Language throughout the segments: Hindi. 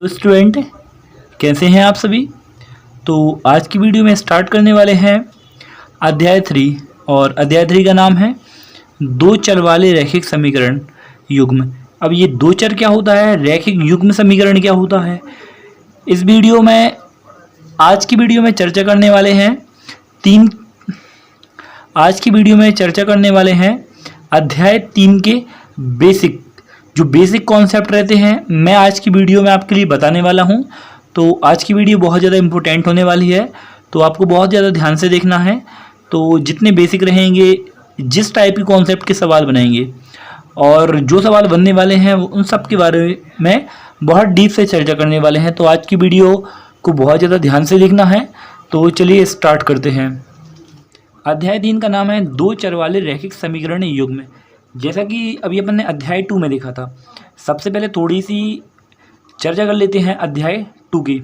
तो स्टूडेंट कैसे हैं आप सभी। तो आज की वीडियो में स्टार्ट करने वाले हैं अध्याय 3 और अध्याय 3 का नाम है दो चर वाले रैखिक समीकरण युग्म। अब ये दो चर क्या होता है, रैखिक युग्म समीकरण क्या होता है, इस वीडियो में आज की वीडियो में चर्चा करने वाले हैं तीन आज की वीडियो में चर्चा करने वाले हैं अध्याय 3 के बेसिक कॉन्सेप्ट रहते हैं, मैं आज की वीडियो में आपके लिए बताने वाला हूं। तो आज की वीडियो बहुत ज़्यादा इम्पोर्टेंट होने वाली है, तो आपको बहुत ज़्यादा ध्यान से देखना है। तो जितने बेसिक रहेंगे, जिस टाइप के कॉन्सेप्ट के सवाल बनाएंगे और जो सवाल बनने वाले हैं उन सब के बारे में बहुत डीप से चर्चा करने वाले हैं। तो आज की वीडियो को बहुत ज़्यादा ध्यान से देखना है। तो चलिए स्टार्ट करते हैं। अध्याय 3 का नाम है दो चर वाले रैखिक समीकरण युग्म। जैसा कि अभी अपन ने अध्याय 2 में देखा था, सबसे पहले थोड़ी सी चर्चा कर लेते हैं अध्याय 2 की।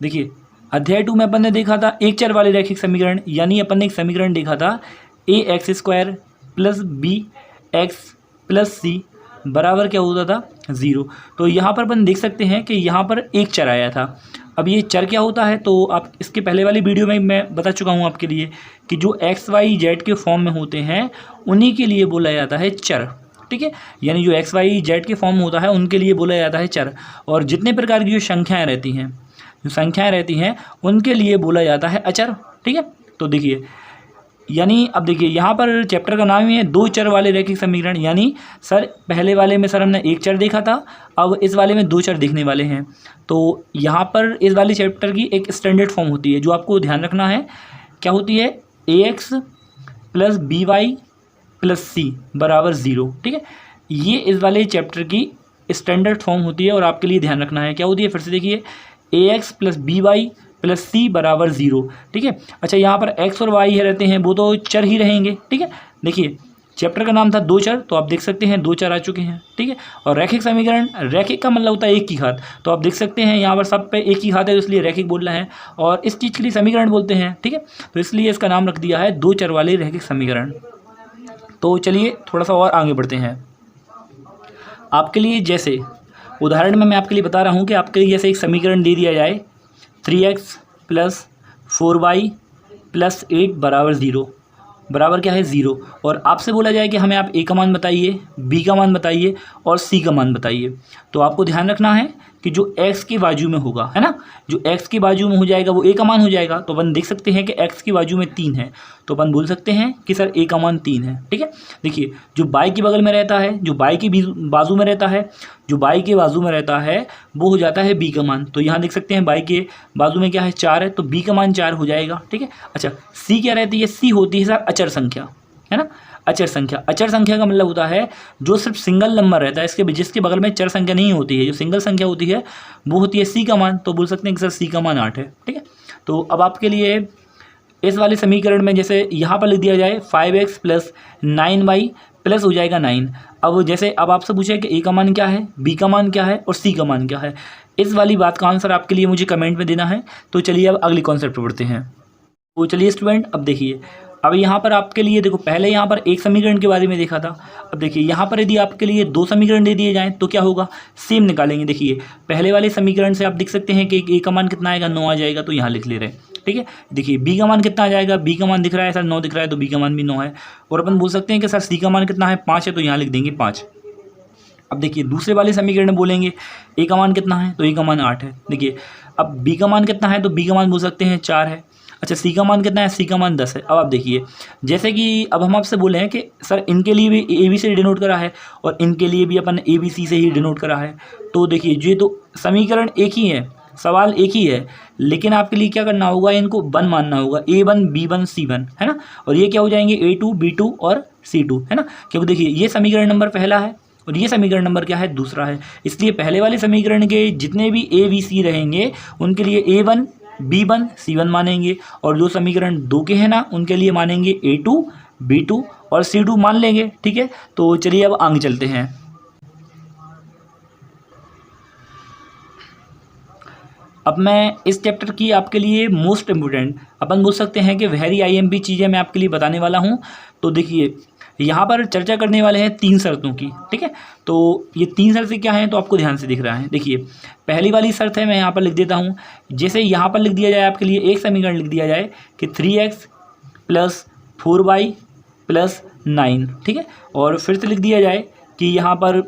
देखिए अध्याय 2 में अपन ने देखा था एक चर वाले रैखिक समीकरण, यानी अपन ने एक समीकरण देखा था ax² plus B X plus C बराबर क्या होता था 0। तो यहाँ पर अपन देख सकते हैं कि यहाँ पर एक चर आया था। अब ये चर क्या होता है, तो आप इसके पहले वाली वीडियो में मैं बता चुका हूँ आपके लिए कि जो एक्स वाई जेड के फॉर्म में होते हैं उन्हीं के लिए बोला जाता है चर। ठीक है, यानी जो एक्स वाई जेड के फॉर्म में होता है उनके लिए बोला जाता है चर। और जितने प्रकार की जो संख्याएँ रहती हैं उनके लिए बोला जाता है अचर। ठीक है, तो देखिए यानी अब देखिए यहाँ पर चैप्टर का नाम ही है दो चर वाले रैखिक समीकरण। यानी सर पहले वाले में सर हमने एक चर देखा था, अब इस वाले में दो चर देखने वाले हैं। तो यहाँ पर इस वाले चैप्टर की एक स्टैंडर्ड फॉर्म होती है जो आपको ध्यान रखना है, क्या होती है ax plus B Y plus C बराबर 0। ठीक है, ये इस वाले चैप्टर की स्टैंडर्ड फॉर्म होती है और आपके लिए ध्यान रखना है क्या होती है। फिर से देखिए ax plus B Y plus C बराबर 0। ठीक है, अच्छा यहाँ पर x और y रहते हैं, वो तो चर ही रहेंगे। ठीक है, देखिए चैप्टर का नाम था दो चर, तो आप देख सकते हैं दो चर आ चुके हैं। ठीक है, और रैखिक समीकरण, रैखिक का मतलब होता है एक की घात, तो आप देख सकते हैं यहाँ पर सब पे एक की घात है, तो इसलिए रैखिक बोलना है और इस चीज़ के लिए समीकरण बोलते हैं। ठीक है, तो इसलिए इसका नाम रख दिया है दो चर वाले रैखिक समीकरण। तो चलिए थोड़ा सा और आगे बढ़ते हैं। आपके लिए जैसे उदाहरण में मैं आपके लिए बता रहा हूँ कि आपके लिए जैसे एक समीकरण दे दिया जाए 3x प्लस 4y प्लस 8 बराबर 0, बराबर क्या है 0, और आपसे बोला जाए कि हमें आप a का मान बताइए, b का मान बताइए और c का मान बताइए। तो आपको ध्यान रखना है कि जो x के बाजू में होगा, है ना, जो x के बाजू में हो जाएगा वो a का मान हो जाएगा। तो अपन देख सकते हैं कि x की बाजू में 3 है, तो अपन बोल सकते हैं कि सर a का मान 3 है। ठीक है, देखिए जो y के बगल में रहता है, जो y की बाजू में रहता है, जो y के बाजू में रहता है वो हो जाता है b का मान। तो यहाँ देख सकते हैं y के बाजू में क्या है 4 है, तो b का मान 4 हो जाएगा। ठीक है, अच्छा c क्या रहती है, c होती है सर अचर संख्या, है ना, अचर संख्या। अचर संख्या का मतलब होता है जो सिर्फ सिंगल नंबर रहता है, इसके जिसके बगल में चर संख्या नहीं होती है, जो सिंगल संख्या होती है वो होती है c का मान। तो बोल सकते हैं कि सर c का मान 8 है। ठीक है, तो अब आपके लिए इस वाले समीकरण में जैसे यहाँ पर लिख दिया जाए 5x प्लस 9y प्लस हो जाएगा 9। अब जैसे अब आपसे पूछे कि a का मान क्या है, b का मान क्या है और c का मान क्या है, इस वाली बात का आंसर आपके लिए मुझे कमेंट में देना है। तो चलिए अब अगली कॉन्सेप्ट बढ़ते हैं। तो चलिए स्टूडेंट अब देखिए, अब यहाँ पर आपके लिए देखो पहले यहाँ पर एक समीकरण के बारे में देखा था, अब देखिए यहाँ पर यदि आपके लिए दो समीकरण दे दिए जाएँ तो क्या होगा, सेम निकालेंगे। देखिए पहले वाले समीकरण से आप देख सकते हैं कि a का मान कितना आएगा 9 आ जाएगा, तो यहाँ लिख ले रहे हैं। ठीक है, देखिए b का मान कितना आ जाएगा, b का मान दिख रहा है सर 9 दिख रहा है, तो b का मान भी 9 है। और अपन बोल सकते हैं कि सर c का मान कितना है 5 है, तो यहाँ लिख देंगे 5। अब देखिए दूसरे वाले समीकरण में बोलेंगे a का मान कितना है, तो a का मान 8 है। देखिए अब b का मान कितना है, तो b का मान बोल सकते हैं 4 है। अच्छा c का मान कितना है, c का मान 10 है। अब आप देखिए जैसे कि अब हम आपसे बोले हैं कि सर इनके लिए भी ए बी से डिनोट करा है और इनके लिए भी अपन ए बी सी से ही डिनोट करा है। तो देखिए ये तो समीकरण एक ही है, सवाल एक ही है, लेकिन आपके लिए क्या करना होगा, इनको 1 मानना होगा, a1 b1 c1, है ना, और ये क्या हो जाएंगे a2 b2 और c2, है ना, क्योंकि देखिए ये समीकरण नंबर पहला है और ये समीकरण नंबर क्या है दूसरा है, इसलिए पहले वाले समीकरण के जितने भी a b c रहेंगे उनके लिए a1 b1 c1 मानेंगे, और जो समीकरण 2 के हैं ना उनके लिए मानेंगे a2 b2 और c2 मान लेंगे। ठीक है, तो चलिए अब आगे चलते हैं। अब मैं इस चैप्टर की आपके लिए मोस्ट इम्पोर्टेंट अपन बोल सकते हैं कि वेरी IMP चीज़ें मैं आपके लिए बताने वाला हूँ। तो देखिए यहाँ पर चर्चा करने वाले हैं 3 शर्तों की, ठीक है। तो ये 3 शर्तें क्या हैं तो आपको ध्यान से दिख रहा है। देखिए पहली वाली शर्त है, मैं यहाँ पर लिख देता हूँ। जैसे यहाँ पर लिख दिया जाए आपके लिए एक समीकरण लिख दिया जाए कि 3x + 4y + 9, ठीक है। और फिर से लिख दिया जाए कि यहाँ पर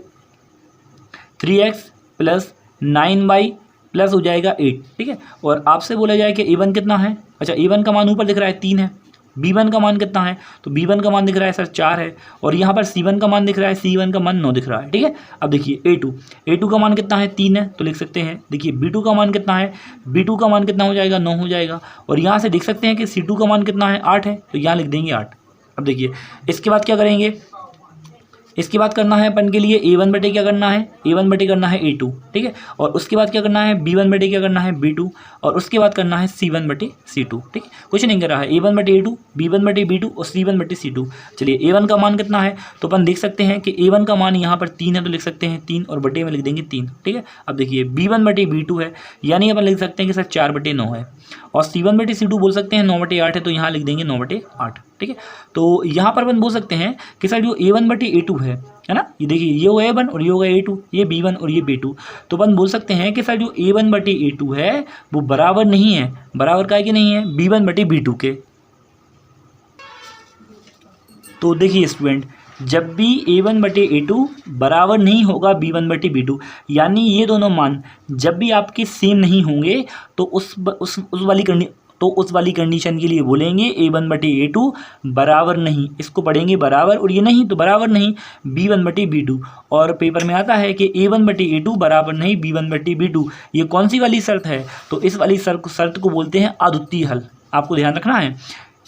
3x + 9y प्लस हो जाएगा 8, ठीक है। और आपसे बोला जाए कि a1 कितना है। अच्छा a1 का मान ऊपर दिख रहा है 3 है, b1 का मान कितना है तो b1 का मान दिख रहा है सर 4 है, और यहाँ पर c1 का मान दिख रहा है, c1 का मान 9 दिख रहा है, ठीक है। अब देखिए a2 का मान कितना है 3 है तो लिख सकते हैं। देखिए b2 का मान कितना है, b2 का मान कितना हो जाएगा 9 हो जाएगा, और यहाँ से देख सकते हैं कि c2 का मान कितना है 8 है तो यहाँ लिख देंगे 8। अब देखिए इसके बाद क्या करेंगे, इसके बाद करना है अपन के लिए a1 बटे क्या करना है, a1 बटे करना है a2, ठीक है। और उसके बाद क्या करना है b1 बटे क्या करना है b2, और उसके बाद करना है c1 बटे c2, ठीक है। कुछ नहीं कर रहा है, a1 बटे a2, b1 बटे b2 और c1 बटे c2। चलिए a1 का मान कितना है तो अपन देख सकते हैं कि a1 का मान यहाँ पर 3 है तो लिख सकते हैं 3, और बटे में लिख देंगे 3, ठीक है। अब देखिए b1 बटे b2 है, यानी अपन लिख सकते हैं कि सर 4 बटे 9 है, और c1 बटे c2 बोल सकते हैं 9 बटे 8 है तो यहाँ लिख देंगे 9 बटे 8, ठीक है। तो यहाँ पर अपन बोल सकते हैं कि सर जो a1 बटे a2 है ना, ये देखिए ये होगा a1 और ये होगा a2, ये b1 और ये b2, तो अपन बोल सकते हैं कि सर जो a1 बटे a2 है वो बराबर नहीं है, बराबर का कि नहीं है b1 बटे b2 के। तो देखिए स्टूडेंट, जब भी a1 बटे a2 बराबर नहीं होगा b1 बटे b2, यानी ये दोनों मान जब भी आपके सेम नहीं होंगे तो उस वाली कंडीशन के लिए बोलेंगे a1 बटे a2 बराबर नहीं, इसको पढ़ेंगे बराबर, और ये नहीं तो बराबर नहीं b1 बटे b2। और पेपर में आता है कि a1 बटे a2 बराबर नहीं b1 बटे b2। ये कौन सी वाली शर्त है तो इस वाली शर्त को बोलते हैं अद्वितीय हल। आपको ध्यान रखना है,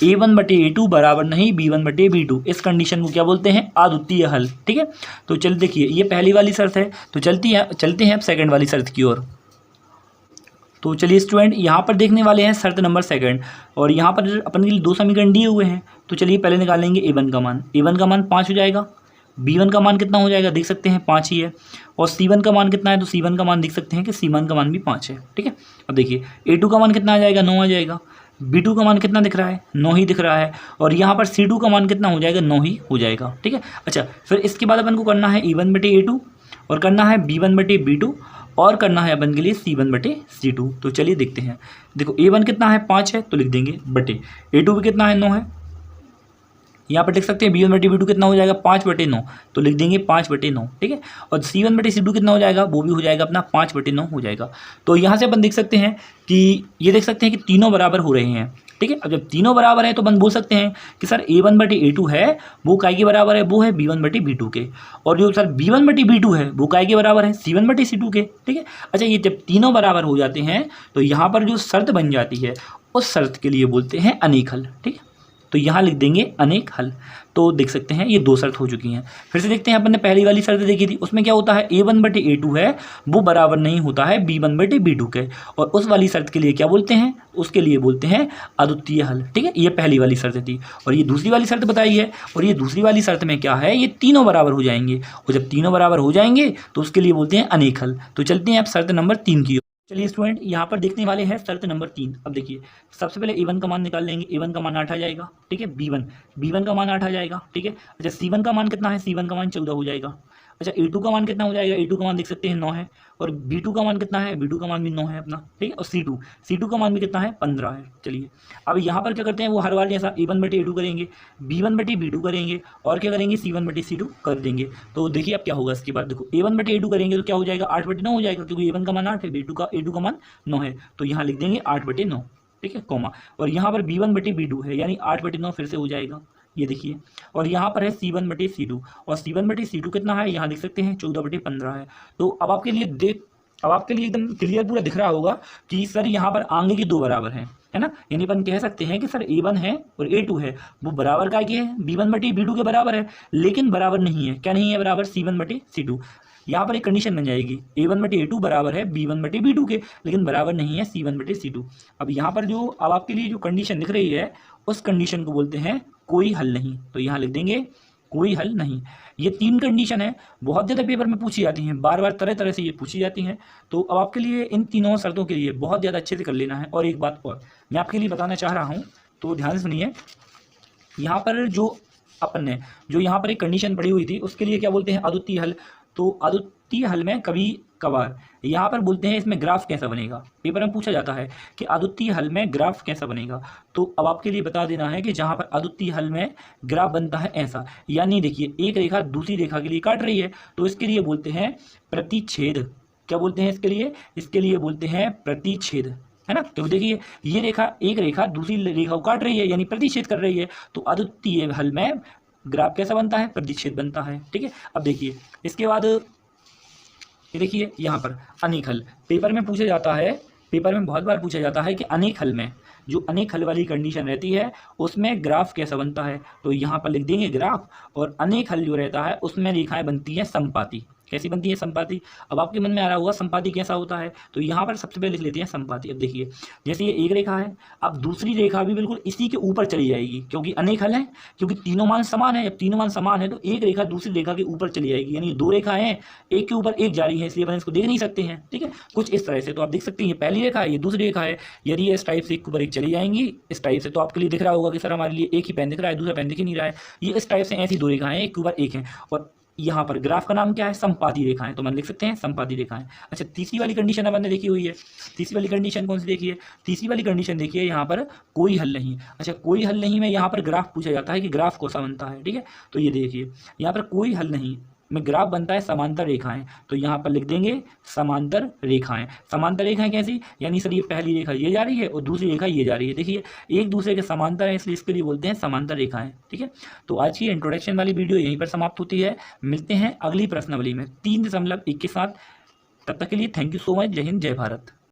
a1 बटे a2 बराबर नहीं b1 बटे b2, इस कंडीशन को क्या बोलते हैं अद्वितीय हल, ठीक है। तो चल देखिए ये पहली वाली शर्त है, तो चलते हैं अब सेकंड वाली शर्त की ओर। तो चलिए स्टूडेंट यहाँ पर देखने वाले हैं शर्त नंबर 2, और यहाँ पर अपन के लिए 2 समीकरण दिए हुए हैं। तो चलिए पहले निकालेंगे a1 का मान, a1 का मान 5 हो जाएगा, b1 का मान कितना हो जाएगा देख सकते हैं 5 ही है, और c1 का मान कितना है तो c1 का मान देख सकते हैं कि c1 का मान भी 5 है, ठीक है। अब देखिए a2 का मान कितना आ जाएगा 9 आ जाएगा, b2 का मान कितना दिख रहा है 9 ही दिख रहा है, और यहाँ पर c2 का मान कितना हो जाएगा 9 ही हो जाएगा, ठीक है। अच्छा फिर इसके बाद अपन को करना है a1 बटे a2, और करना है b1 बटे b2, और करना है अपन के लिए c1 बटे c2। तो चलिए देखते हैं। देखो a1 कितना है 5 है तो लिख देंगे बटे, a2 भी कितना है 9 है, यहाँ पर लिख सकते हैं b1 बटे b2 कितना हो जाएगा 5 बटे 9 तो लिख देंगे 5 बटे 9, ठीक है। और c1 बटे c2 कितना हो जाएगा वो भी हो जाएगा अपना 5 बटे 9 हो जाएगा। तो यहाँ से अपन देख सकते हैं कि ये देख सकते हैं कि तीनों बराबर हो रहे हैं, ठीक है। अब जब तीनों बराबर है तो अपन बोल सकते हैं कि सर a1 बटे a2 है वो काय के बराबर है, वो है b1 बटे b2 के, और जो सर b1 बटे b2 है वो काय के बराबर है c1 बटे c2 के, ठीक है। अच्छा ये जब तीनों बराबर हो जाते हैं तो यहाँ पर जो शर्त बन जाती है उस शर्त के लिए बोलते हैं अनेक हल, ठीक है। तो यहाँ लिख देंगे अनेक हल। तो देख सकते हैं ये 2 शर्त हो चुकी हैं। फिर से देखते हैं, अपन ने पहली वाली शर्त देखी थी, उसमें क्या होता है a1 बटे a2 है वो बराबर नहीं होता है b1 बटे b2 के, और उस वाली शर्त के लिए क्या बोलते हैं, उसके लिए बोलते हैं अद्वितीय हल, ठीक है। ये पहली वाली शर्त थी, और ये दूसरी वाली शर्त बताई है, और ये दूसरी वाली शर्त में क्या है, ये तीनों बराबर हो जाएंगे, और जब तीनों बराबर हो जाएंगे तो उसके लिए बोलते हैं अनेक हल। तो चलते हैं अब शर्त नंबर 3 की। चलिए स्टूडेंट यहाँ पर देखने वाले हैं शर्त नंबर 3। अब देखिए सबसे पहले a1 का मान निकाल लेंगे, a1 का मान 8 आ जाएगा, ठीक है। b1 का मान 8 आ जाएगा, ठीक है। अच्छा c1 का मान कितना है, c1 का मान 14 हो जाएगा। अच्छा a2 का मान कितना हो जाएगा, a2 का मान देख सकते हैं 9 है, और b2 का मान कितना है, b2 का मान भी 9 है अपना, ठीक है। और c2 का मान भी कितना है 15 है। चलिए अब यहाँ पर क्या करते हैं, वो हर बार जैसा a1 बटे a2 करेंगे, b1 बटे b2 करेंगे, और क्या करेंगे c1 बटे c2 कर देंगे। तो देखिए अब क्या होगा इसके बाद, देखो a1 बटे a2 करेंगे तो क्या हो जाएगा 8 बटे 9 हो जाएगा, क्योंकि a1 का मान 8 है, a2 का मान 9 है, तो यहाँ लिख देंगे 8 बटे 9, ठीक है, कॉमा। और यहाँ पर b1 बटे b2 है, यानी 8 बटे 9 फिर से हो जाएगा, ये देखिए। और यहाँ पर है c1 बटे c2, और c1 बटे c2 कितना है, यहाँ देख सकते हैं 14 बटे 15 है। तो अब आपके लिए एकदम क्लियर पूरा दिख रहा होगा कि सर यहाँ पर आगे की 2 बराबर हैं, है ना। यानी अपन कह सकते हैं कि सर a1 है और a2 है वो बराबर का है, b1 बटे b2 के बराबर है, लेकिन बराबर नहीं है, क्या नहीं है बराबर, c1 बटे c2। यहाँ पर एक कंडीशन बन जाएगी, a1 बटे a2 बराबर है b1 बटे b2 के, लेकिन बराबर नहीं है c1 बटे c2। अब यहाँ पर जो अब आपके लिए जो कंडीशन दिख रही है उस कंडीशन को बोलते हैं कोई हल नहीं। तो यहाँ लिख देंगे कोई हल नहीं। ये 3 कंडीशन है, बहुत ज़्यादा पेपर में पूछी जाती हैं, बार बार तरह तरह से ये पूछी जाती हैं। तो अब आपके लिए इन तीनों शर्तों के लिए बहुत ज़्यादा अच्छे से कर लेना है। और एक बात और मैं आपके लिए बताना चाह रहा हूँ, तो ध्यान से सुनिए। यहाँ पर जो अपन ने जो यहाँ पर एक कंडीशन पड़ी हुई थी उसके लिए क्या बोलते हैं, अद्वितीय हल। तो अद्वितीय हल में कभी कभार यहाँ पर बोलते हैं इसमें ग्राफ कैसा बनेगा, पेपर में पूछा जाता है कि अद्वितीय हल में ग्राफ कैसा बनेगा। तो अब आपके लिए बता देना है कि जहाँ पर अद्वितीय हल में ग्राफ बनता है ऐसा, यानी देखिए एक रेखा दूसरी रेखा के लिए काट रही है तो इसके लिए बोलते हैं प्रतिच्छेद। क्या बोलते हैं इसके लिए, इसके लिए बोलते हैं प्रतिच्छेद, है ना। तो देखिए ये रेखा, एक रेखा दूसरी रेखा को काट रही है यानी प्रतिच्छेद कर रही है, तो अद्वितीय हल में ग्राफ कैसा बनता है, प्रतिच्छेद बनता है, ठीक है। अब देखिए इसके बाद ये देखिए यहाँ पर अनेक हल पेपर में पूछा जाता है, पेपर में बहुत बार पूछा जाता है कि अनेक हल में जो अनेक हल वाली कंडीशन रहती है उसमें ग्राफ कैसा बनता है। तो यहाँ पर लिख देंगे ग्राफ, और अनेक हल जो रहता है उसमें रेखाएं बनती हैं संपाती। कैसी बनती है, संपाती। अब आपके मन में आ रहा होगा संपाती कैसा होता है, तो यहाँ पर सबसे पहले लिख लेते हैं संपाती। अब देखिए जैसे ये एक रेखा है, अब दूसरी रेखा भी बिल्कुल इसी के ऊपर चली जाएगी क्योंकि अनेक हल है, क्योंकि तीनों मान समान है। जब तीनों मान समान है तो एक रेखा दूसरी रेखा के ऊपर चली जाएगी, यानी दो रेखाएं हैं एक के ऊपर एक जा रही है, इसलिए अपन इसको देख नहीं सकते हैं, ठीक है। कुछ इस तरह से तो आप देख सकते हैं, ये पहली रेखा है, ये दूसरी रेखा है। यदि ये इस टाइप से एक के ऊपर एक चली जाएंगी इस टाइप से, तो आपके लिए दिख रहा होगा कि सर हमारे लिए एक ही पेन दिख रहा है, दूसरा पेन दिख ही नहीं रहा है। ये इस टाइप से ऐसी दो रेखाएं एक के ऊपर एक है, और यहाँ पर ग्राफ का नाम क्या है, संपाती रेखाएं, तो मन लिख सकते हैं संपाती रेखाएं। अच्छा तीसरी वाली कंडीशन अपन ने देखी हुई है, तीसरी वाली कंडीशन कौन सी देखी है, तीसरी वाली कंडीशन देखिए यहाँ पर कोई हल नहीं। अच्छा कोई हल नहीं में यहाँ पर ग्राफ पूछा जाता है कि ग्राफ कौन बनता है, ठीक है। तो ये देखिए यहाँ पर कोई हल नहीं में ग्राफ बनता है समांतर रेखाएं, तो यहाँ पर लिख देंगे समांतर रेखाएं। समांतर रेखाएं कैसी, यानी सर ये पहली रेखा ये जा रही है और दूसरी रेखा ये जा रही है, देखिए एक दूसरे के समांतर है इसलिए इसके लिए बोलते हैं समांतर रेखाएं, ठीक है। तो आज की इंट्रोडक्शन वाली वीडियो यहीं पर समाप्त होती है, मिलते हैं अगली प्रश्नावली में 3.1 के साथ। तब तक के लिए थैंक यू सो मच, जय हिंद जय भारत।